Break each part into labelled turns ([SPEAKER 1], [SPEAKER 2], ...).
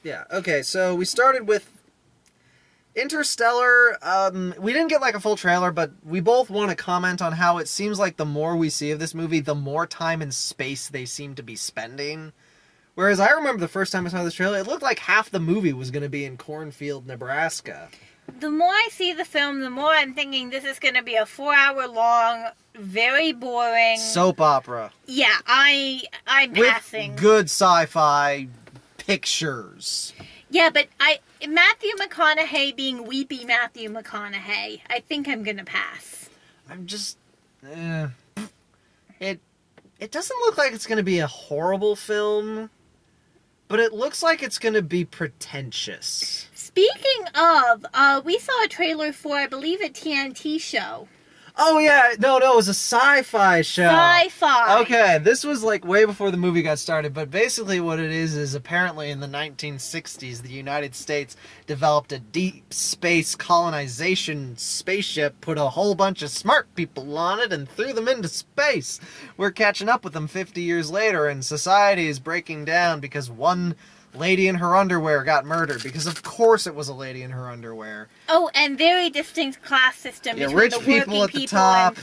[SPEAKER 1] Yeah, okay, so we started with Interstellar. We didn't get like a full trailer, but we both want to comment on how it seems like the more we see of this movie, the more time and space they seem to be spending. Whereas I remember the first time I saw this trailer, it looked like half the movie was going to be in Cornfield, Nebraska.
[SPEAKER 2] The more I see the film, the more I'm thinking this is going to be a 4-hour long, very boring
[SPEAKER 1] soap opera.
[SPEAKER 2] Yeah, I'm
[SPEAKER 1] with
[SPEAKER 2] passing.
[SPEAKER 1] Good sci-fi pictures.
[SPEAKER 2] Yeah, but Matthew McConaughey being weepy Matthew McConaughey, I think I'm gonna pass.
[SPEAKER 1] I'm just, it doesn't look like it's gonna be a horrible film, but it looks like it's gonna be pretentious.
[SPEAKER 2] Speaking of, we saw a trailer for, I believe, a TNT show.
[SPEAKER 1] Oh yeah, no, it was a sci-fi show.
[SPEAKER 2] Sci-fi.
[SPEAKER 1] Okay, this was like way before the movie got started, but basically what it is apparently in the 1960s, the United States developed a deep space colonization spaceship, put a whole bunch of smart people on it, and threw them into space. We're catching up with them 50 years later, and society is breaking down because one lady in her underwear got murdered, because of course it was a lady in her underwear.
[SPEAKER 2] Oh, and very distinct class system between
[SPEAKER 1] rich
[SPEAKER 2] the
[SPEAKER 1] people
[SPEAKER 2] working
[SPEAKER 1] at the
[SPEAKER 2] people
[SPEAKER 1] top.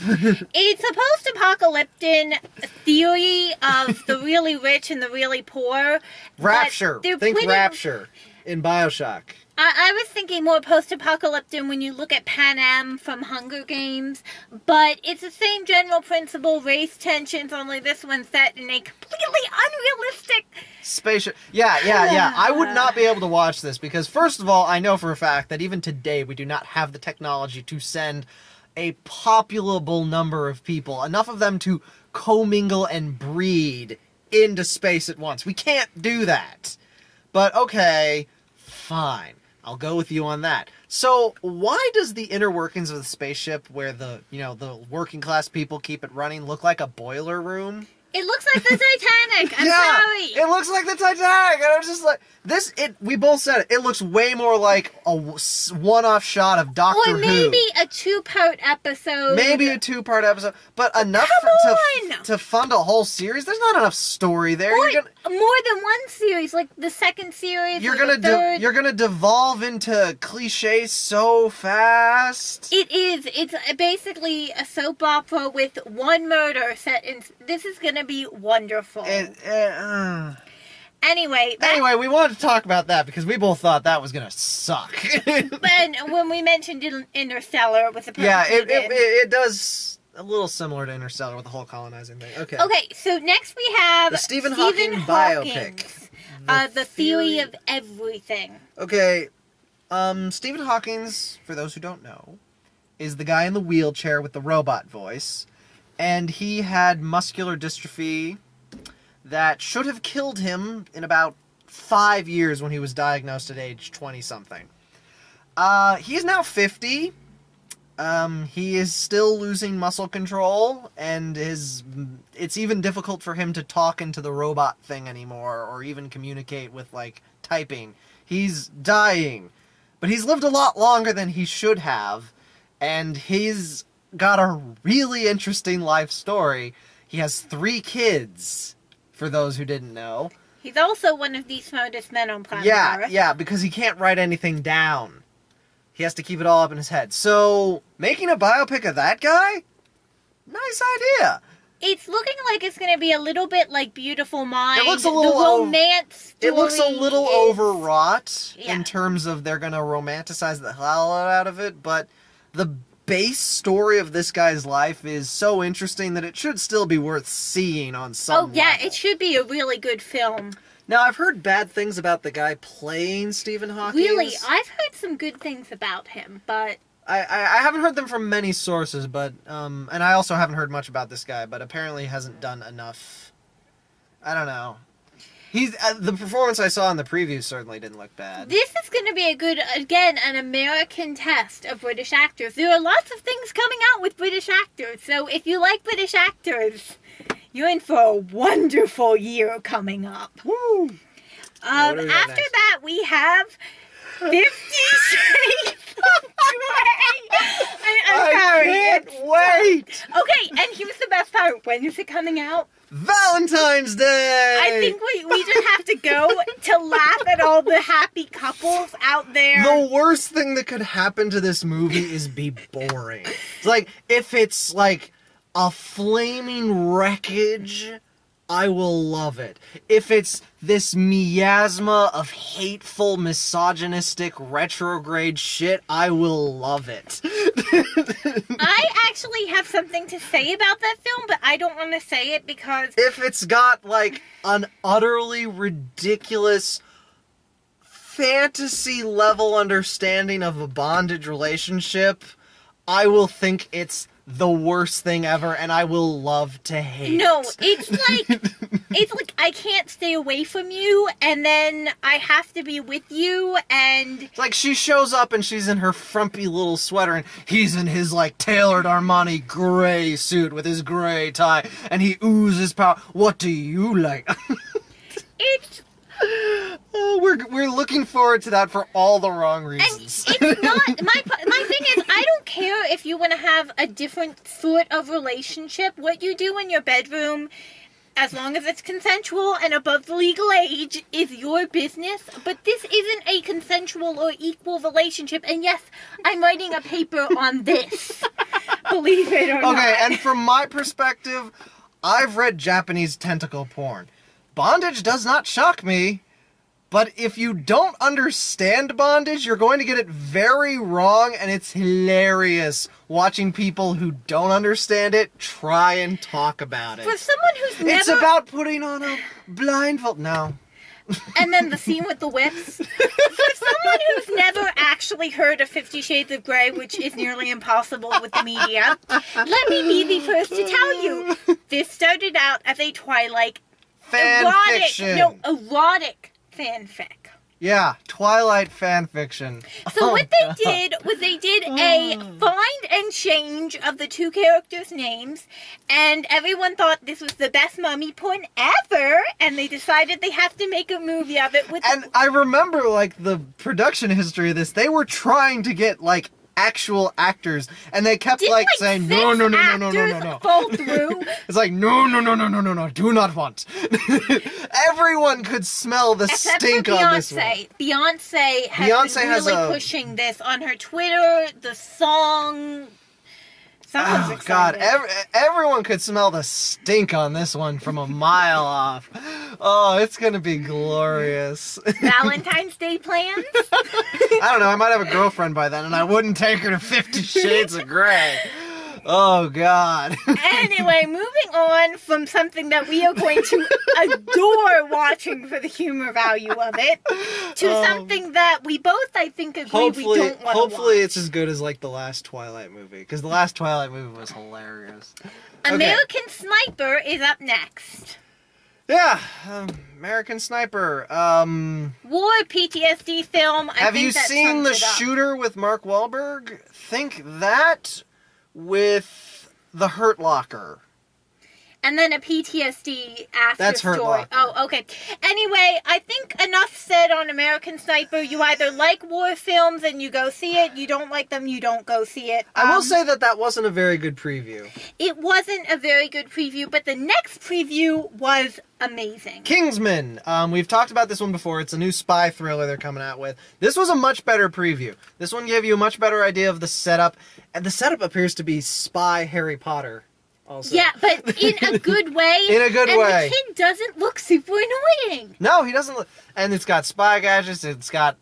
[SPEAKER 2] It's a post-apocalyptic theory of the really rich and the really poor.
[SPEAKER 1] Rapture. Think Rapture in BioShock.
[SPEAKER 2] I was thinking more post-apocalyptic when you look at Pan Am from Hunger Games, but it's the same general principle, race tensions, only this one's set in a completely unrealistic...
[SPEAKER 1] Spaceship. Yeah. I would not be able to watch this because, first of all, I know for a fact that even today we do not have the technology to send a populable number of people, enough of them to commingle and breed into space at once. We can't do that. But okay, fine. I'll go with you on that. So, why does the inner workings of the spaceship where the working class people keep it running look like a boiler room?
[SPEAKER 2] It looks like the Titanic. I'm sorry.
[SPEAKER 1] It looks like the Titanic. And I'm just like, we both said it. It looks way more like a one-off shot of Doctor Who.
[SPEAKER 2] Or maybe a two-part episode.
[SPEAKER 1] But enough to fund a whole series? There's not enough story there.
[SPEAKER 2] Or more than one series, like the second series.
[SPEAKER 1] You're gonna devolve into cliches so fast.
[SPEAKER 2] It is. It's basically a soap opera with one murder set in. This is gonna be wonderful. Anyway,
[SPEAKER 1] we wanted to talk about that because we both thought that was gonna suck.
[SPEAKER 2] But when we mentioned Interstellar, it was a
[SPEAKER 1] it does a little similar to Interstellar with the whole colonizing thing. Okay.
[SPEAKER 2] Okay, so next we have
[SPEAKER 1] the Stephen Hawking biopic,
[SPEAKER 2] the Theory of Everything.
[SPEAKER 1] Okay, Stephen Hawking's, for those who don't know, is the guy in the wheelchair with the robot voice, and he had muscular dystrophy that should have killed him in about 5 years when he was diagnosed at age 20-something. He is now 50. He is still losing muscle control, and it's even difficult for him to talk into the robot thing anymore, or even communicate with, like, typing. He's dying. But he's lived a lot longer than he should have, and he's got a really interesting life story. He has 3 kids, for those who didn't know.
[SPEAKER 2] He's also one of the smartest men on planet Earth.
[SPEAKER 1] Yeah, because he can't write anything down. He has to keep it all up in his head. So, making a biopic of that guy? Nice idea.
[SPEAKER 2] It's looking like it's going to be a little bit like Beautiful Mind.
[SPEAKER 1] It looks a little...
[SPEAKER 2] The romance
[SPEAKER 1] It looks a little overwrought
[SPEAKER 2] Yeah.
[SPEAKER 1] in terms of they're going to romanticize the hell out of it, but the base story of this guy's life is so interesting that it should still be worth seeing on some level.
[SPEAKER 2] It should be a really good film.
[SPEAKER 1] Now, I've heard bad things about the guy playing Stephen Hawking.
[SPEAKER 2] Really? I've heard some good things about him, but...
[SPEAKER 1] I haven't heard them from many sources, but, and I also haven't heard much about this guy, but apparently he hasn't done enough. I don't know. He's the performance I saw in the preview certainly didn't look bad.
[SPEAKER 2] This is going to be an American test of British actors. There are lots of things coming out with British actors, so if you like British actors, you're in for a wonderful year coming up.
[SPEAKER 1] Woo!
[SPEAKER 2] After that, we have 50 Shades of Grey. I'm sorry.
[SPEAKER 1] I can't wait!
[SPEAKER 2] Okay, and here's the best part. When is it coming out?
[SPEAKER 1] Valentine's Day!
[SPEAKER 2] I think we just have to go to laugh at all the happy couples out there.
[SPEAKER 1] The worst thing that could happen to this movie is be boring. It's like, if it's like a flaming wreckage, I will love it. If it's this miasma of hateful, misogynistic, retrograde shit, I will love it.
[SPEAKER 2] I actually have something to say about that film, but I don't want to say it because...
[SPEAKER 1] If it's got, like, an utterly ridiculous fantasy-level understanding of a bondage relationship, I will think it's the worst thing ever, and I will love to hate
[SPEAKER 2] No,
[SPEAKER 1] it.
[SPEAKER 2] it's like I can't stay away from you, and then I have to be with you, and...
[SPEAKER 1] It's like she shows up and she's in her frumpy little sweater, and he's in his, like, tailored Armani gray suit with his gray tie, and he oozes power. What do you like?
[SPEAKER 2] It's...
[SPEAKER 1] Oh, we're looking forward to that for all the wrong
[SPEAKER 2] And
[SPEAKER 1] reasons.
[SPEAKER 2] it's not... My thing is, I don't care if you want to have a different sort of relationship. What you do in your bedroom, as long as it's consensual and above the legal age, is your business. But this isn't a consensual or equal relationship. And yes, I'm writing a paper on this. Believe it or not.
[SPEAKER 1] Okay, and from my perspective, I've read Japanese tentacle porn. Bondage does not shock me, but if you don't understand bondage, you're going to get it very wrong, and it's hilarious watching people who don't understand it try and talk about it.
[SPEAKER 2] For someone who's never...
[SPEAKER 1] It's about putting on a blindfold. No.
[SPEAKER 2] And then the scene with the whips. For someone who's never actually heard of 50 Shades of Grey, which is nearly impossible with the media, let me be the first to tell you. This started out as a Twilight
[SPEAKER 1] Fanfiction.
[SPEAKER 2] erotic fanfic.
[SPEAKER 1] Yeah, Twilight fanfiction.
[SPEAKER 2] So what they did was they did a find and change of the two characters' names, and everyone thought this was the best mummy porn ever, and they decided they have to make a movie of it with...
[SPEAKER 1] And I remember, like, the production history of this. They were trying to get, like, actual actors, and they kept,
[SPEAKER 2] Didn't,
[SPEAKER 1] like, saying, no,
[SPEAKER 2] actors fall through?
[SPEAKER 1] It's like, no, do not want. Everyone could smell the
[SPEAKER 2] Except
[SPEAKER 1] stink
[SPEAKER 2] for
[SPEAKER 1] on this one.
[SPEAKER 2] Beyonce has
[SPEAKER 1] Beyonce
[SPEAKER 2] been
[SPEAKER 1] has
[SPEAKER 2] really
[SPEAKER 1] a-
[SPEAKER 2] pushing this on her Twitter, the song... Someone's
[SPEAKER 1] Oh, God,
[SPEAKER 2] excited.
[SPEAKER 1] everyone could smell the stink on this one from a mile off. Oh, it's gonna be glorious.
[SPEAKER 2] Valentine's Day plans?
[SPEAKER 1] I don't know, I might have a girlfriend by then, and I wouldn't take her to 50 Shades of Grey. Oh, God.
[SPEAKER 2] Anyway, moving on from something that we are going to adore watching for the humor value of it, to something that we both, I think, agree we don't want to watch.
[SPEAKER 1] Hopefully it's as good as, like, the last Twilight movie, because the last Twilight movie was hilarious. Okay.
[SPEAKER 2] American Sniper is up next.
[SPEAKER 1] Yeah, American Sniper.
[SPEAKER 2] War PTSD film.
[SPEAKER 1] Have you seen The Shooter with Mark Wahlberg? Think that with The Hurt Locker.
[SPEAKER 2] And then a PTSD after
[SPEAKER 1] That's Hurt
[SPEAKER 2] story.
[SPEAKER 1] Locker.
[SPEAKER 2] Oh, okay. Anyway, I think enough said on American Sniper. You either like war films and you go see it. You don't like them, you don't go see it.
[SPEAKER 1] I will say that wasn't a very good preview.
[SPEAKER 2] It wasn't a very good preview, but the next preview was amazing.
[SPEAKER 1] Kingsman. We've talked about this one before. It's a new spy thriller they're coming out with. This was a much better preview. This one gave you a much better idea of the setup. And the setup appears to be spy Harry Potter. Also.
[SPEAKER 2] Yeah, but in a good way.
[SPEAKER 1] In a good way.
[SPEAKER 2] And the kid doesn't look super annoying.
[SPEAKER 1] No, he doesn't look... And it's got spy gadgets. It's got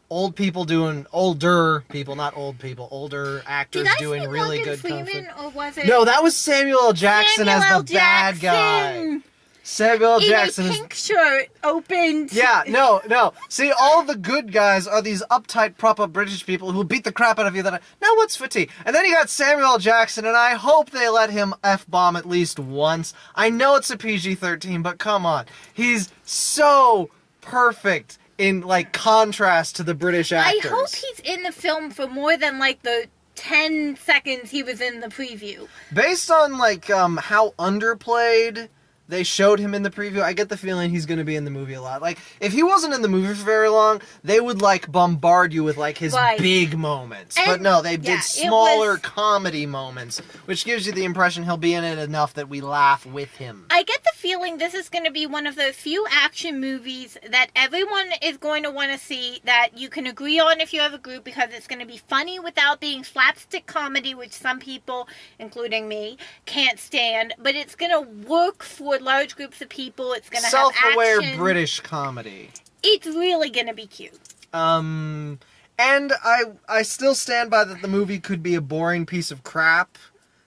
[SPEAKER 1] old people doing... Older people, not old people. Older actors
[SPEAKER 2] Did I
[SPEAKER 1] doing
[SPEAKER 2] see
[SPEAKER 1] really
[SPEAKER 2] Morgan
[SPEAKER 1] good kung fu.
[SPEAKER 2] Freeman, or was it...
[SPEAKER 1] No, that was Samuel L. Jackson
[SPEAKER 2] Samuel
[SPEAKER 1] as
[SPEAKER 2] L.
[SPEAKER 1] the bad guy.
[SPEAKER 2] Jackson
[SPEAKER 1] Samuel L.
[SPEAKER 2] in
[SPEAKER 1] Jackson
[SPEAKER 2] a
[SPEAKER 1] is...
[SPEAKER 2] pink shirt, opened.
[SPEAKER 1] Yeah, no. See, all the good guys are these uptight, proper British people who beat the crap out of you that now what's for tea? And then you got Samuel L. Jackson, and I hope they let him F-bomb at least once. I know it's a PG-13, but come on. He's so perfect in, like, contrast to the British actors.
[SPEAKER 2] I hope he's in the film for more than, like, the 10 seconds he was in the preview.
[SPEAKER 1] Based on, like, how underplayed They showed him in the preview. I get the feeling he's going to be in the movie a lot. Like, if he wasn't in the movie for very long, they would, like, bombard you with, like, his
[SPEAKER 2] Right.
[SPEAKER 1] big moments.
[SPEAKER 2] And-
[SPEAKER 1] but no, they
[SPEAKER 2] yeah,
[SPEAKER 1] did
[SPEAKER 2] it
[SPEAKER 1] smaller
[SPEAKER 2] was-
[SPEAKER 1] comedy moments, which gives you the impression he'll be in it enough that we laugh with him.
[SPEAKER 2] I get the feeling this is going to be one of those few action movies that everyone is going to want to see, that you can agree on if you have a group, because it's going to be funny without being slapstick comedy, which some people, including me, can't stand. But it's going to work for large groups of people. It's going to have
[SPEAKER 1] Self-aware
[SPEAKER 2] action.
[SPEAKER 1] British comedy.
[SPEAKER 2] It's really going to be cute.
[SPEAKER 1] And I still stand by that the movie could be a boring piece of crap,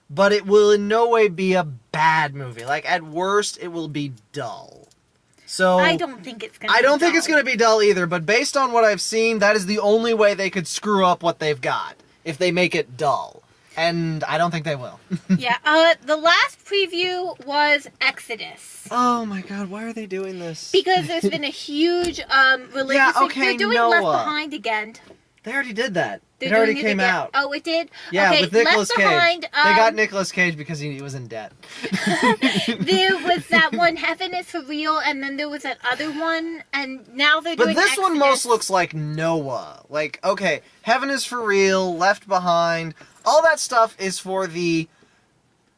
[SPEAKER 1] but it will in no way be a bad movie. Like, at worst, it will be dull. So
[SPEAKER 2] I don't think it's going to
[SPEAKER 1] I don't think it's going to be dull either, but based on what I've seen, that is the only way they could screw up what they've got, if they make it dull. And I don't think they will.
[SPEAKER 2] Yeah, the last preview was Exodus.
[SPEAKER 1] Oh my god, why are they doing this?
[SPEAKER 2] Because there's been a huge religious...
[SPEAKER 1] Yeah, okay,
[SPEAKER 2] they're doing
[SPEAKER 1] Noah.
[SPEAKER 2] Left Behind again.
[SPEAKER 1] They already did that.
[SPEAKER 2] They're
[SPEAKER 1] It already
[SPEAKER 2] doing
[SPEAKER 1] came
[SPEAKER 2] again.
[SPEAKER 1] out.
[SPEAKER 2] Oh, it did?
[SPEAKER 1] Yeah,
[SPEAKER 2] okay,
[SPEAKER 1] with Nicolas
[SPEAKER 2] Left
[SPEAKER 1] Cage.
[SPEAKER 2] Behind,
[SPEAKER 1] They got Nicolas Cage because he was in debt.
[SPEAKER 2] there was that one, Heaven is for Real, and then there was that other one, and now they're
[SPEAKER 1] But
[SPEAKER 2] doing
[SPEAKER 1] this one
[SPEAKER 2] Exodus.
[SPEAKER 1] most looks like Noah. Like, okay, Heaven is for Real, Left Behind, all that stuff is for the...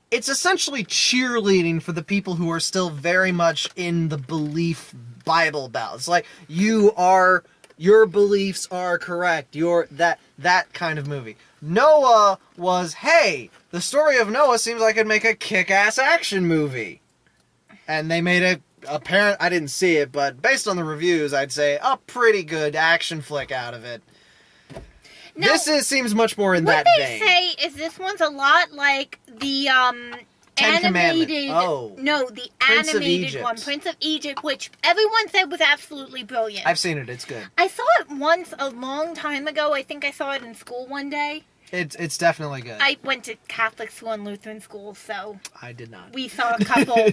[SPEAKER 1] It's essentially cheerleading for the people who are still very much in the belief Bible belt. It's like, your beliefs are correct. That kind of movie. Noah was, hey, the story of Noah seems like it'd make a kick-ass action movie. And they made I didn't see it, but based on the reviews, I'd say a pretty good action flick out of it.
[SPEAKER 2] Now,
[SPEAKER 1] Seems much more in
[SPEAKER 2] what
[SPEAKER 1] that
[SPEAKER 2] they
[SPEAKER 1] vein.
[SPEAKER 2] say is this one's a lot like the
[SPEAKER 1] Ten Commandment.
[SPEAKER 2] animated...
[SPEAKER 1] Oh.
[SPEAKER 2] No, the
[SPEAKER 1] Prince of
[SPEAKER 2] animated
[SPEAKER 1] Egypt.
[SPEAKER 2] one, Prince of Egypt, which everyone said was absolutely brilliant.
[SPEAKER 1] I've seen it. It's good.
[SPEAKER 2] I saw it once a long time ago. I think I saw it in school one day.
[SPEAKER 1] It's definitely good.
[SPEAKER 2] I went to Catholic school and Lutheran school, so
[SPEAKER 1] I did not.
[SPEAKER 2] we saw a couple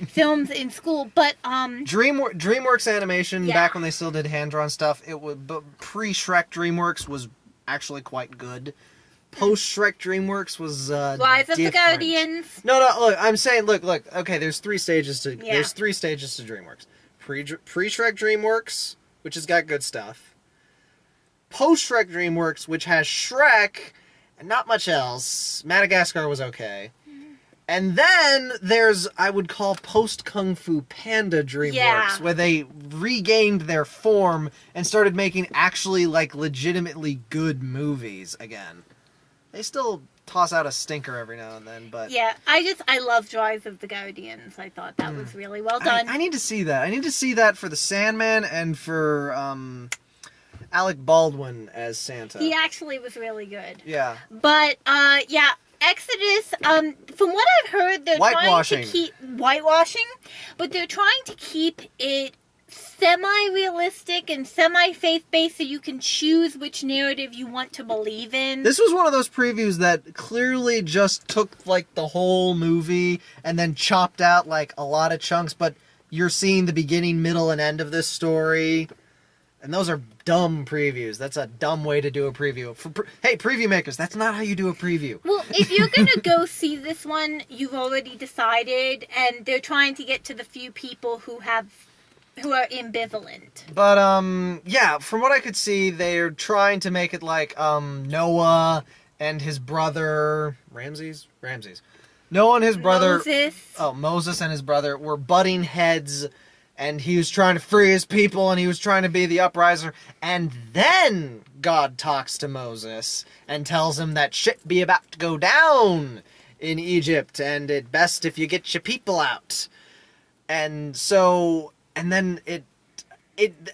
[SPEAKER 2] films in school. But
[SPEAKER 1] DreamWorks Animation,
[SPEAKER 2] Yeah.
[SPEAKER 1] back when they still did hand-drawn stuff, pre-Shrek DreamWorks was actually quite good. Post-Shrek DreamWorks was
[SPEAKER 2] Rise of the
[SPEAKER 1] different.
[SPEAKER 2] Guardians.
[SPEAKER 1] No, look, I'm saying, look, okay, there's three stages to
[SPEAKER 2] Yeah.
[SPEAKER 1] DreamWorks. Pre-Shrek DreamWorks, which has got good stuff. Post-Shrek DreamWorks, which has Shrek and not much else. Madagascar was okay. And then there's, I would call, post-Kung Fu Panda DreamWorks,
[SPEAKER 2] Yeah.
[SPEAKER 1] where they regained their form and started making actually, like, legitimately good movies again. They still toss out a stinker every now and then, but...
[SPEAKER 2] Yeah, I loved Rise of the Guardians. I thought that was really well done.
[SPEAKER 1] I need to see that. I need to see that for the Sandman and for Alec Baldwin as Santa.
[SPEAKER 2] He actually was really good.
[SPEAKER 1] Yeah.
[SPEAKER 2] But yeah, Exodus. From what I've heard, they're trying
[SPEAKER 1] Whitewashing.
[SPEAKER 2] to keep whitewashing, but they're trying to keep it semi-realistic and semi-faith-based, so you can choose which narrative you want to believe in.
[SPEAKER 1] This was one of those previews that clearly just took, like, the whole movie and then chopped out, like, a lot of chunks, but you're seeing the beginning, middle, and end of this story. And those are dumb previews. That's a dumb way to do a preview. Hey, preview makers, that's not how you do a preview.
[SPEAKER 2] Well, if you're gonna go see this one, you've already decided, and they're trying to get to the few people who are ambivalent.
[SPEAKER 1] But, yeah, from what I could see, they're trying to make it like, Noah and his brother... Ramses. Noah and his brother...
[SPEAKER 2] Moses.
[SPEAKER 1] Oh, Moses and his brother were butting heads, and he was trying to free his people, and he was trying to be the upriser, and then God talks to Moses and tells him that shit be about to go down in Egypt, and it best if you get your people out. And so... And then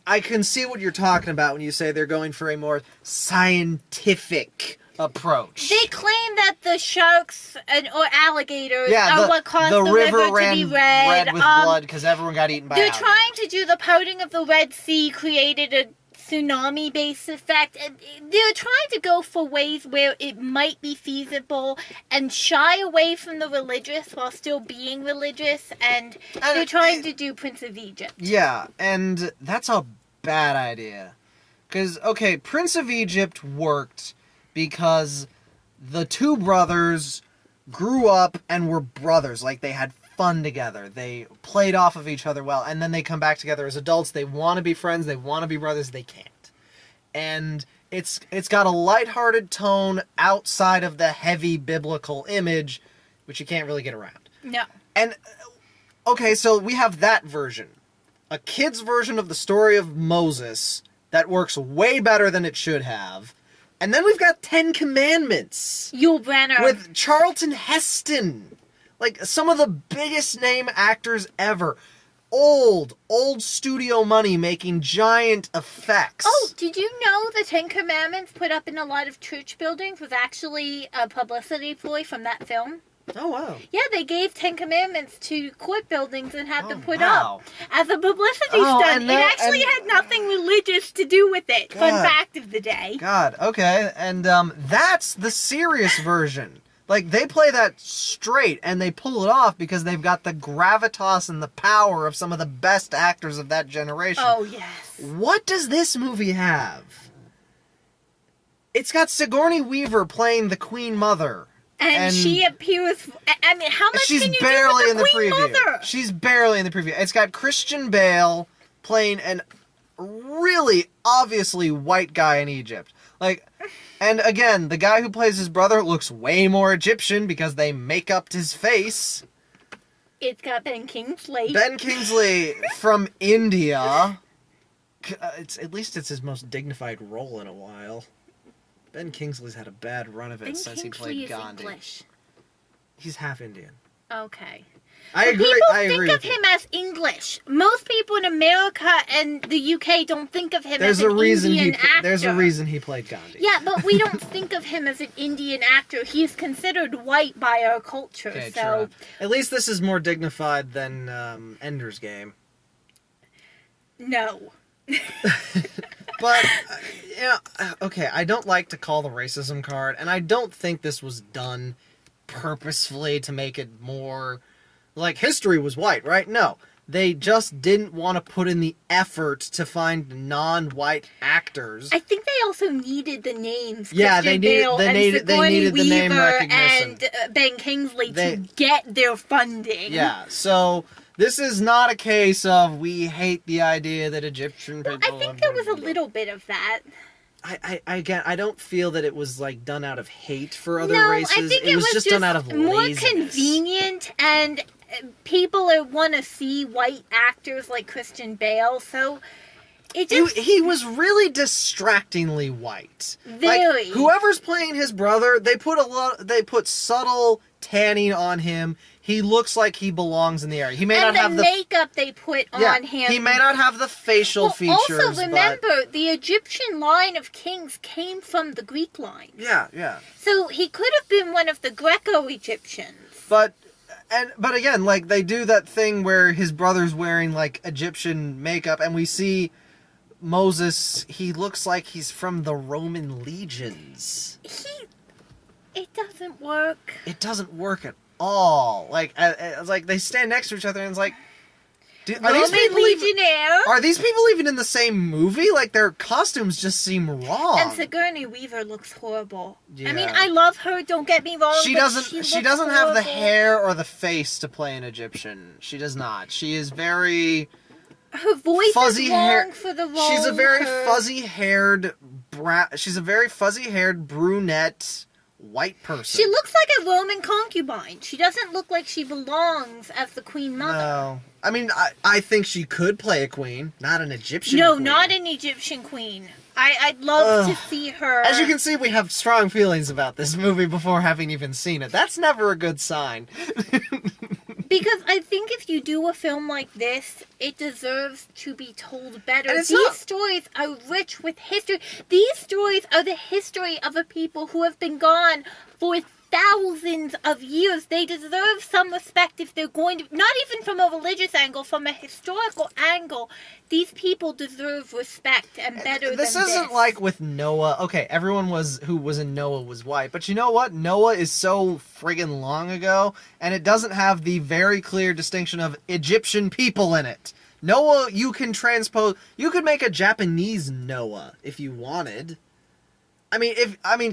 [SPEAKER 1] I can see what you're talking about when you say they're going for a more scientific approach.
[SPEAKER 2] They claim that the sharks or alligators
[SPEAKER 1] Yeah,
[SPEAKER 2] are what caused the river to be red.
[SPEAKER 1] with blood because everyone got eaten by
[SPEAKER 2] They're
[SPEAKER 1] alligators.
[SPEAKER 2] trying to do the parting of the Red Sea created a tsunami-based effect. And they're trying to go for ways where it might be feasible and shy away from the religious while still being religious. And they're trying to do Prince of Egypt.
[SPEAKER 1] Yeah, and that's a bad idea. Because, okay, Prince of Egypt worked because the two brothers grew up and were brothers. Like, they had fun together. They played off of each other well, and then they come back together as adults. They want to be friends. They want to be brothers. They can't. And it's got a lighthearted tone outside of the heavy biblical image, which you can't really get around.
[SPEAKER 2] No.
[SPEAKER 1] And, okay, so we have that version. A kid's version of the story of Moses that works way better than it should have. And then we've got 10 Commandments.
[SPEAKER 2] Yul Brynner.
[SPEAKER 1] With Charlton Heston. Like, some of the biggest name actors ever. Old studio money making giant effects.
[SPEAKER 2] Oh, did you know the 10 Commandments put up in a lot of church buildings was actually a publicity ploy from that film?
[SPEAKER 1] Oh, wow.
[SPEAKER 2] Yeah, they gave 10 Commandments to court buildings and had them put
[SPEAKER 1] wow.
[SPEAKER 2] up as a publicity
[SPEAKER 1] Oh,
[SPEAKER 2] stunt.
[SPEAKER 1] and
[SPEAKER 2] It
[SPEAKER 1] that-
[SPEAKER 2] actually
[SPEAKER 1] and-
[SPEAKER 2] had nothing religious to do with it. Fun
[SPEAKER 1] God.
[SPEAKER 2] fact of the day.
[SPEAKER 1] God, okay. And that's the serious version. Like, they play that straight, and they pull it off because they've got the gravitas and the power of some of the best actors of that generation.
[SPEAKER 2] Oh, yes.
[SPEAKER 1] What does this movie have? It's got Sigourney Weaver playing the Queen Mother.
[SPEAKER 2] And she appears... I mean, how much
[SPEAKER 1] She's
[SPEAKER 2] can you
[SPEAKER 1] barely
[SPEAKER 2] do
[SPEAKER 1] in
[SPEAKER 2] with
[SPEAKER 1] the
[SPEAKER 2] the Queen
[SPEAKER 1] preview.
[SPEAKER 2] Mother?
[SPEAKER 1] She's barely in the preview. It's got Christian Bale playing an really obviously white guy in Egypt. Like, and again, the guy who plays his brother looks way more Egyptian because they make up his face.
[SPEAKER 2] It's got Ben Kingsley.
[SPEAKER 1] Ben Kingsley from India. At least it's his most dignified role in a while. Ben Kingsley's had a bad run of it
[SPEAKER 2] Ben
[SPEAKER 1] since he
[SPEAKER 2] Kingsley
[SPEAKER 1] played
[SPEAKER 2] is
[SPEAKER 1] Gandhi.
[SPEAKER 2] English.
[SPEAKER 1] He's half Indian.
[SPEAKER 2] Okay.
[SPEAKER 1] I agree.
[SPEAKER 2] People
[SPEAKER 1] I agree
[SPEAKER 2] think of
[SPEAKER 1] with you.
[SPEAKER 2] him as English. Most people in America and the UK don't think of him
[SPEAKER 1] There's
[SPEAKER 2] as
[SPEAKER 1] a
[SPEAKER 2] an
[SPEAKER 1] reason
[SPEAKER 2] Indian actor.
[SPEAKER 1] There's a reason he played Gandhi.
[SPEAKER 2] Yeah, but we don't think of him as an Indian actor. He's considered white by our culture.
[SPEAKER 1] Okay,
[SPEAKER 2] so
[SPEAKER 1] true. At least this is more dignified than Ender's Game.
[SPEAKER 2] no.
[SPEAKER 1] But, okay, I don't like to call the racism card, and I don't think this was done purposefully to make it more... Like, history was white, right? No. They just didn't want to put in the effort to find non-white actors.
[SPEAKER 2] I think they also needed the names.
[SPEAKER 1] Yeah,
[SPEAKER 2] Christian
[SPEAKER 1] they needed-
[SPEAKER 2] Bale
[SPEAKER 1] they
[SPEAKER 2] and
[SPEAKER 1] needed- they
[SPEAKER 2] Sigourney
[SPEAKER 1] needed the name
[SPEAKER 2] Weaver
[SPEAKER 1] recognition.
[SPEAKER 2] and Ben Kingsley
[SPEAKER 1] They-
[SPEAKER 2] to get their funding.
[SPEAKER 1] Yeah, so this is not a case of we hate the idea that Egyptian people...
[SPEAKER 2] I think there was a little bit of that.
[SPEAKER 1] Again, I don't feel that it was like done out of hate for other
[SPEAKER 2] No,
[SPEAKER 1] races.
[SPEAKER 2] I think it was
[SPEAKER 1] just done out of
[SPEAKER 2] more
[SPEAKER 1] laziness.
[SPEAKER 2] convenient, and people want to see white actors like Christian Bale, so it just
[SPEAKER 1] He was really distractingly white.
[SPEAKER 2] Very.
[SPEAKER 1] Like, whoever's playing his brother, they put subtle tanning on him. He looks like he belongs in the area. He may
[SPEAKER 2] and
[SPEAKER 1] not
[SPEAKER 2] the
[SPEAKER 1] have the
[SPEAKER 2] makeup they put on him.
[SPEAKER 1] He may not have the facial features.
[SPEAKER 2] Also, remember the Egyptian line of kings came from the Greek line,
[SPEAKER 1] But, yeah.
[SPEAKER 2] so he could have been one of the Greco-Egyptians.
[SPEAKER 1] But again, like, they do that thing where his brother's wearing like Egyptian makeup, and we see Moses. He looks like he's from the Roman legions.
[SPEAKER 2] It doesn't work.
[SPEAKER 1] It doesn't work at all. Like, like they stand next to each other, and it's like, are these
[SPEAKER 2] Roman
[SPEAKER 1] people even,
[SPEAKER 2] Legionnaire.
[SPEAKER 1] are these people even in the same movie? Like, their costumes just seem wrong.
[SPEAKER 2] And Sigourney Weaver looks horrible.
[SPEAKER 1] Yeah.
[SPEAKER 2] I mean, I love her. Don't get me wrong.
[SPEAKER 1] She
[SPEAKER 2] but
[SPEAKER 1] doesn't.
[SPEAKER 2] She
[SPEAKER 1] She
[SPEAKER 2] looks
[SPEAKER 1] doesn't have the
[SPEAKER 2] horrible.
[SPEAKER 1] hair or the face to play an Egyptian. She does not. She is very
[SPEAKER 2] Her voice
[SPEAKER 1] fuzzy
[SPEAKER 2] is
[SPEAKER 1] hair.
[SPEAKER 2] long for the role.
[SPEAKER 1] She's a very
[SPEAKER 2] Her-
[SPEAKER 1] fuzzy-haired She's a very fuzzy-haired brunette white person.
[SPEAKER 2] She looks like a Roman concubine. She doesn't look like she belongs as the Queen Mother.
[SPEAKER 1] No. I mean, I think she could play a queen, not an Egyptian
[SPEAKER 2] No,
[SPEAKER 1] queen.
[SPEAKER 2] not an Egyptian queen. I'd love to see her.
[SPEAKER 1] As you can see, we have strong feelings about this movie before having even seen it. That's never a good sign.
[SPEAKER 2] Because I think if you do a film like this, it deserves to be told better.
[SPEAKER 1] And it's
[SPEAKER 2] These
[SPEAKER 1] not-
[SPEAKER 2] stories are rich with history. These stories are the history of a people who have been gone for thousands of years. They deserve some respect if they're going to, not even from a religious angle, from a historical angle. These people deserve respect and better than
[SPEAKER 1] This isn't like with Noah. Okay, everyone who was in Noah was white, but you know what? Noah is so friggin' long ago, and it doesn't have the very clear distinction of Egyptian people in it. Noah, you can transpose. You could make a Japanese Noah if you wanted.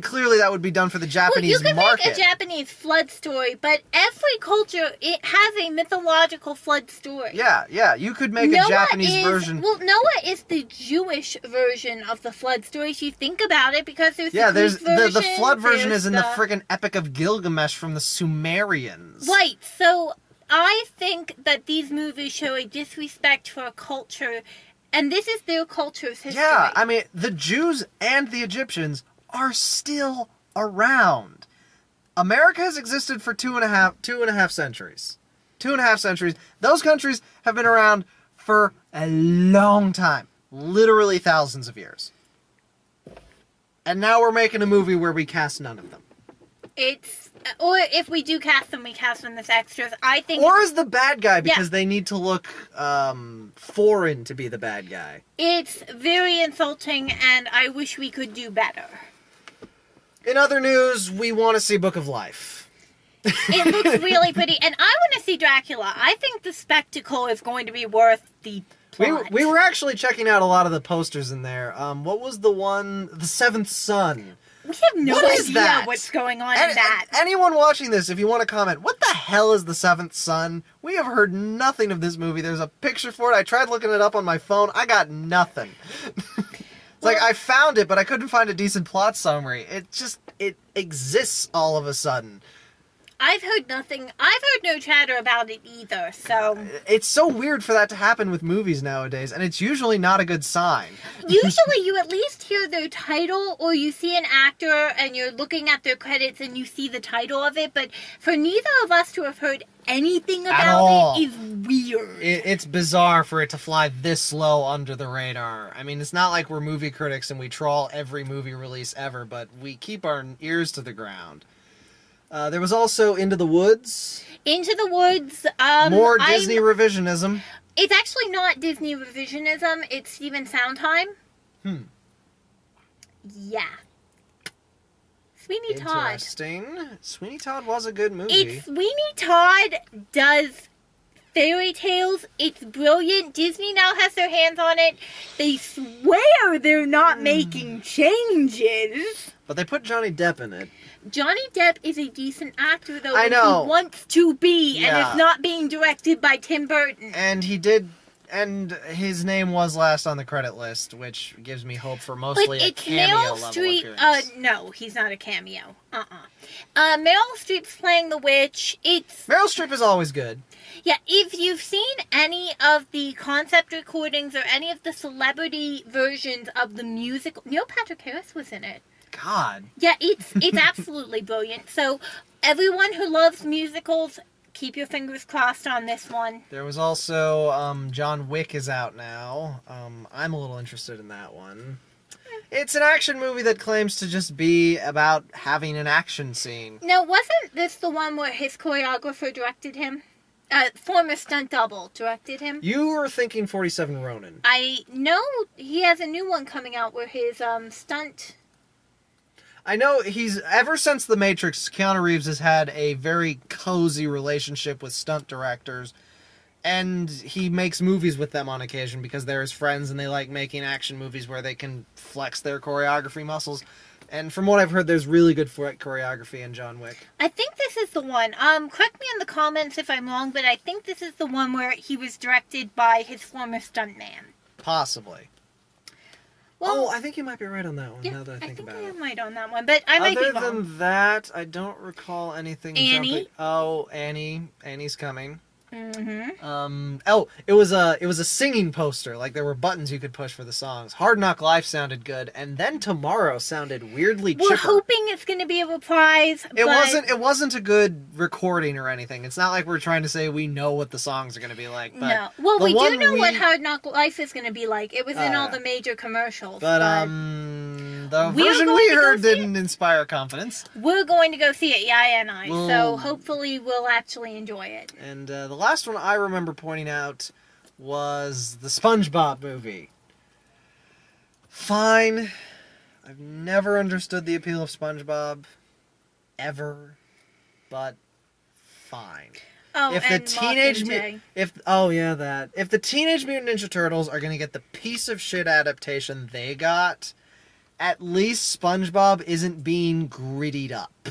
[SPEAKER 1] clearly that would be done for the
[SPEAKER 2] Well,
[SPEAKER 1] Japanese
[SPEAKER 2] you could
[SPEAKER 1] market.
[SPEAKER 2] make a Japanese flood story, but every culture it has a mythological flood story.
[SPEAKER 1] Yeah, you could make a Japanese version.
[SPEAKER 2] Well, Noah is the Jewish version of the flood story. If you think about it, because there's
[SPEAKER 1] There's
[SPEAKER 2] Greek version,
[SPEAKER 1] the flood version
[SPEAKER 2] there's
[SPEAKER 1] is in the friggin' Epic of Gilgamesh from the Sumerians.
[SPEAKER 2] Right. So I think that these movies show a disrespect for a culture, and this is their culture's history.
[SPEAKER 1] Yeah, I mean, the Jews and the Egyptians are still around. America has existed for two and a half centuries. 2.5 centuries. Those countries have been around for a long time. Literally thousands of years. And now we're making a movie where we cast none of them.
[SPEAKER 2] Or if we do cast them, we cast them as extras. I think.
[SPEAKER 1] Or as the bad guy because they need to look foreign to be the bad guy.
[SPEAKER 2] It's very insulting, and I wish we could do better.
[SPEAKER 1] In other news, we want to see Book of Life.
[SPEAKER 2] It looks really pretty, and I want to see Dracula. I think the spectacle is going to be worth the plot.
[SPEAKER 1] We were actually checking out a lot of the posters in there. What was the one? The Seventh Son.
[SPEAKER 2] We have no
[SPEAKER 1] What is
[SPEAKER 2] idea
[SPEAKER 1] that?
[SPEAKER 2] what's going on in that.
[SPEAKER 1] Anyone watching this, if you want to comment, what the hell is The Seventh Son? We have heard nothing of this movie. There's a picture for it. I tried looking it up on my phone. I got nothing. I found it, but I couldn't find a decent plot summary. It exists all of a sudden.
[SPEAKER 2] I've heard nothing. I've heard no chatter about it either, so...
[SPEAKER 1] It's so weird for that to happen with movies nowadays, and it's usually not a good sign.
[SPEAKER 2] Usually you at least hear their title, or you see an actor and you're looking at their credits and you see the title of it, but for neither of us to have heard anything about it is weird.
[SPEAKER 1] It's bizarre for it to fly this low under the radar. I mean, it's not like we're movie critics and we troll every movie release ever, but we keep our ears to the ground. There was also Into the Woods.
[SPEAKER 2] Into the Woods.
[SPEAKER 1] More Disney revisionism.
[SPEAKER 2] It's actually not Disney revisionism. It's Stephen Sondheim. Yeah. Sweeney Todd.
[SPEAKER 1] Interesting. Sweeney Todd was a good movie.
[SPEAKER 2] Sweeney Todd does fairy tales. It's brilliant. Disney now has their hands on it. They swear they're not making changes.
[SPEAKER 1] But they put Johnny Depp in it.
[SPEAKER 2] Johnny Depp is a decent actor, though.
[SPEAKER 1] I know.
[SPEAKER 2] He wants to be,
[SPEAKER 1] Yeah.
[SPEAKER 2] and is not being directed by Tim Burton.
[SPEAKER 1] And he did, and his name was last on the credit list, which gives me hope for mostly
[SPEAKER 2] But
[SPEAKER 1] a
[SPEAKER 2] it's
[SPEAKER 1] cameo
[SPEAKER 2] Meryl
[SPEAKER 1] level
[SPEAKER 2] Streep.
[SPEAKER 1] appearance.
[SPEAKER 2] No, he's not a cameo. Meryl Streep's playing the witch.
[SPEAKER 1] Meryl Streep is always good.
[SPEAKER 2] Yeah, if you've seen any of the concept recordings or any of the celebrity versions of the musical, Neil Patrick Harris was in it.
[SPEAKER 1] God.
[SPEAKER 2] Yeah, it's absolutely brilliant. So everyone who loves musicals, keep your fingers crossed on this one.
[SPEAKER 1] There was also John Wick is out now. I'm a little interested in that one. It's an action movie that claims to just be about having an action scene.
[SPEAKER 2] Now, wasn't this the one where his choreographer directed him? Former stunt double directed him?
[SPEAKER 1] You were thinking 47 Ronin.
[SPEAKER 2] I know he has a new one coming out where his stunt...
[SPEAKER 1] I know ever since The Matrix, Keanu Reeves has had a very cozy relationship with stunt directors, and he makes movies with them on occasion because they're his friends and they like making action movies where they can flex their choreography muscles. And from what I've heard, there's really good choreography in John Wick.
[SPEAKER 2] I think this is the one. Correct me in the comments if I'm wrong, but I think this is the one where he was directed by his former stuntman.
[SPEAKER 1] Possibly.
[SPEAKER 2] Well,
[SPEAKER 1] I think you might be right on that one,
[SPEAKER 2] yeah,
[SPEAKER 1] now that I think about
[SPEAKER 2] I
[SPEAKER 1] it.
[SPEAKER 2] might on that one, but I might be
[SPEAKER 1] Other
[SPEAKER 2] wrong.
[SPEAKER 1] than that, I don't recall anything
[SPEAKER 2] Annie?
[SPEAKER 1] jumping. Oh, Annie. Annie's coming.
[SPEAKER 2] Mm-hmm.
[SPEAKER 1] It was a singing poster. Like there were buttons you could push for the songs. Hard Knock Life sounded good, and then Tomorrow sounded weirdly
[SPEAKER 2] We're
[SPEAKER 1] chipper.
[SPEAKER 2] hoping it's going to be a reprise.
[SPEAKER 1] It wasn't a good recording or anything. It's not like we're trying to say we know what the songs are going to be like. But
[SPEAKER 2] no. Well,
[SPEAKER 1] the
[SPEAKER 2] we do
[SPEAKER 1] one
[SPEAKER 2] know what Hard Knock Life is going to be like. It was in all
[SPEAKER 1] yeah.
[SPEAKER 2] the major commercials.
[SPEAKER 1] But the
[SPEAKER 2] We're
[SPEAKER 1] version
[SPEAKER 2] going
[SPEAKER 1] we
[SPEAKER 2] to go
[SPEAKER 1] heard
[SPEAKER 2] see
[SPEAKER 1] didn't inspire confidence.
[SPEAKER 2] we're going to go see it, Yaya and I.
[SPEAKER 1] Well-
[SPEAKER 2] So hopefully we'll actually enjoy it.
[SPEAKER 1] And the last one I remember pointing out was the SpongeBob movie. Fine. I've never understood the appeal of SpongeBob. Ever. But fine.
[SPEAKER 2] Oh,
[SPEAKER 1] If the
[SPEAKER 2] and
[SPEAKER 1] Teenage
[SPEAKER 2] Mockingjay.
[SPEAKER 1] If the Teenage Mutant Ninja Turtles are going to get the piece of shit adaptation they got, at least SpongeBob isn't being grittied up.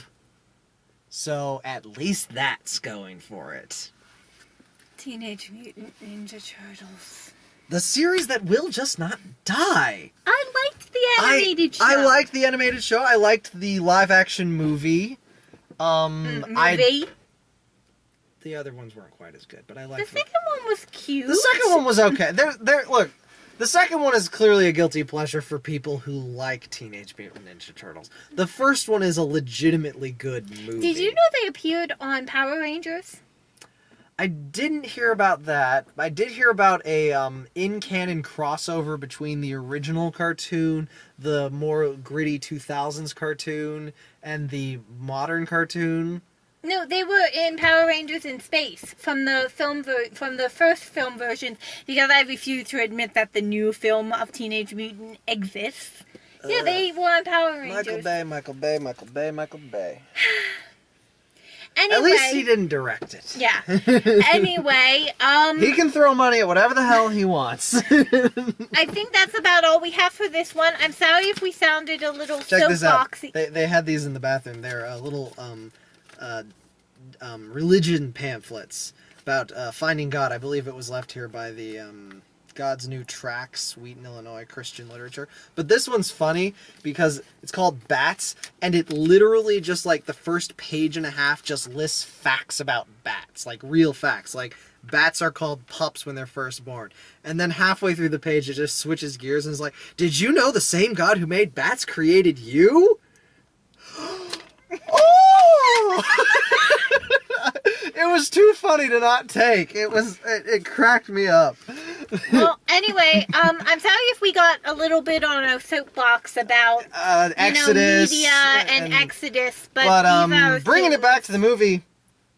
[SPEAKER 1] So at least that's going for it.
[SPEAKER 2] Teenage Mutant Ninja Turtles.
[SPEAKER 1] The series that will just not die.
[SPEAKER 2] I liked the animated show.
[SPEAKER 1] I liked the animated show. I liked the live action movie.
[SPEAKER 2] Movie.
[SPEAKER 1] The other ones weren't quite as good, but I
[SPEAKER 2] The
[SPEAKER 1] liked
[SPEAKER 2] second one was cute.
[SPEAKER 1] The second one was okay. Look, the second one is clearly a guilty pleasure for people who like Teenage Mutant Ninja Turtles. The first one is a legitimately good movie.
[SPEAKER 2] Did you know they appeared on Power Rangers?
[SPEAKER 1] I didn't hear about that. I did hear about a in-canon crossover between the original cartoon, the more gritty 2000s cartoon, and the modern cartoon.
[SPEAKER 2] No, they were in Power Rangers in Space from the from the first film version, because I refuse to admit that the new film of Teenage Mutant exists. Yeah, they were on Power Rangers.
[SPEAKER 1] Michael Bay.
[SPEAKER 2] Anyway,
[SPEAKER 1] At least he didn't direct it.
[SPEAKER 2] Yeah. Anyway,
[SPEAKER 1] he can throw money at whatever the hell he wants.
[SPEAKER 2] I think that's about all we have for this one. I'm sorry if we sounded a little
[SPEAKER 1] Check this out.
[SPEAKER 2] soapboxy.
[SPEAKER 1] They had these in the bathroom. They're little religion pamphlets about finding God. I believe it was left here by the God's New Tracts, Wheaton, Illinois, Christian Literature. But this one's funny because it's called Bats, and it literally just, like, the first page and a half just lists facts about bats. Like, real facts. Like, bats are called pups when they're first born. And then halfway through the page, it just switches gears and is like, did you know the same God who made bats created you? Oh! It was too funny to not take. It cracked me up.
[SPEAKER 2] Well, anyway, I'm sorry if we got a little bit on a soapbox about
[SPEAKER 1] Exodus,
[SPEAKER 2] media and Exodus, but these are
[SPEAKER 1] bringing it
[SPEAKER 2] still-
[SPEAKER 1] back to the movie,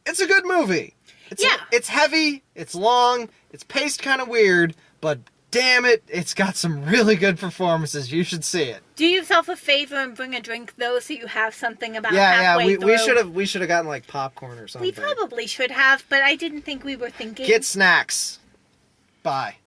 [SPEAKER 1] it's a good movie. It's heavy, it's long, it's paced kind of weird, but damn it, it's got some really good performances. You should see it.
[SPEAKER 2] Do yourself a favor and bring a drink, though, so you have something about
[SPEAKER 1] Yeah,
[SPEAKER 2] halfway through.
[SPEAKER 1] we should have gotten like popcorn or something.
[SPEAKER 2] We probably should have, but I didn't think we were thinking.
[SPEAKER 1] Get snacks. Bye.